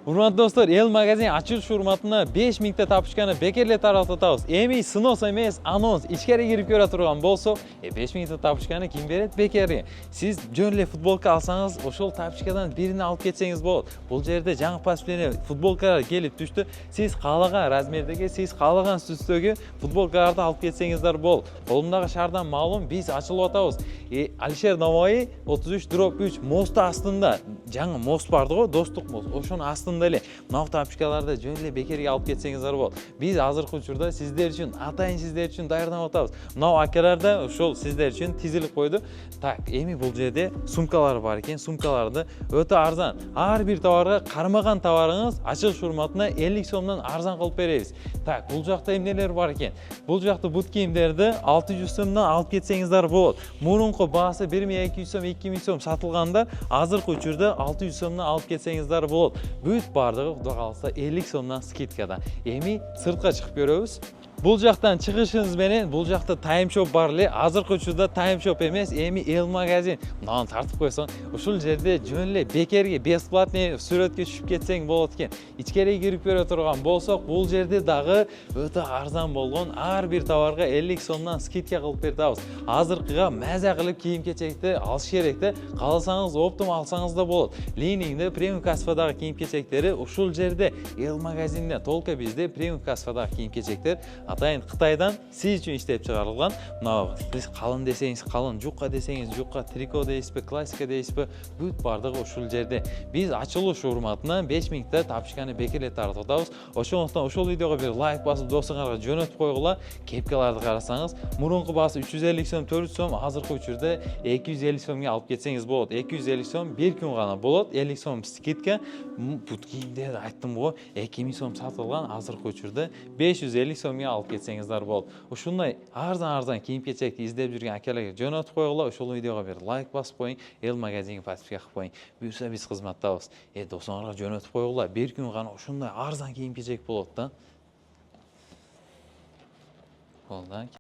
Урматтуу достор, эл магазин ачылыш урматына 5000 та тапышканы бекерле таратабыз. Эми сынос эмес, анонс. Ичкери кирип көрө турган болсо, 5000 та тапышканы ким берет? Бекерге. Сиз жөн эле футболка алсаңыз, ошол тапышкадан бирини алып кетсеңиз болот. Бул жерде жаңы паспортер футболкалар келип түштү. Сиз каалаган размердеги, сиз каалаган түстөгү футболкаларды алып кетсеңиздер болот. Колумдагы шаардан маалым, биз ачылып атабыз. Алишер Наваи 33/3 мосту астында жаңы мост барды го, достук мост. Ошонун астында эле мына тапышкаларды жөн эле бекерге алып кетсеңиздер болот. Биз азыркы учурда сиздер үчүн, атайын сиздер үчүн даярдап атабыз. Мына акалар да ошол сиздер үчүн тизилип койду. Так, эми бул жерде сумкалар бар экен. Сумкаларды өтө арзан. Ар бир товарга кармаган товарыңыз ачылыш урматына 50 сомдон арзан кылып беребиз. Так, бул жакта эмнелер бар экен? Бул жакта бут кийимдерди 600 сомдон алып кетсеңиздер болот. Мурунку баасы 1200 сом, 2000 сом сатылганда, азыркы учурда 600 сомдон алып кетсеңиздер болот. Бүт бардыгы Кудай кааласа 50 сомдон скидкада. Эми сыртка чыгып көрөбүз. Бул жактан чыгышыңыз менен бул жакта таймшоп бар эле. Азыркы учурда таймшоп эмес, эми эл магазин. Мынаны тартып койсоң, ушул жерде жөн эле бекерге бесплатный сүрөткө түшүп кетсең болот экен. Ичкери кирип көрө турган болсок, бул жерде дагы өтө арзан болгон ар бир товарга 50 сомдон скидка кылып беребиз. Азыркыга маза кылып кийим-кечекти алыш керек да. Кааласаңыз оптом алсаңыз да болот. Ленинде премиум касфадагы кийим-кечектери ушул жерде эл магазинде, толка бизде премиум касфадагы кийим-кечектер атайын Кытайдан сиз үчүн иштеп чыгарылган. Мына сиз калын десеңиз калын, жукка десеңиз жукка, трико дейсизби, классика дейсизби, бүт бардыгы ушул жерде. Биз ачылыш урматына 5000 та тапышканы бекерле таратып атабыз. Ошондуктан ошол видеого бир лайк басып досуңарга жөнөтүп койгула. Кепкаларды карасаңыз, мурунку баасы 350 сом, 400 сом, азыркы учурда 250 сомго алып кетсеңиз болот. 250 сом бир күн гана болот. 50 сом скидка. Бут кийимдерди айттым го, 2000 сом сатылган, азыркы учурда 550 сомго алып кетсеңиздер болот. Ушундай арзан кийим-кечекти издеп жүргөн акаларга жөнөтүп койгула. Ошол видеого бир лайк басып коюң, эл магазинге подписка кылып коюң. Буюрса биз кызматтабыз. Досуңарга жөнөтүп койгула. Бир күн гана ушундай арзан кийим-кечек болот да. Болду.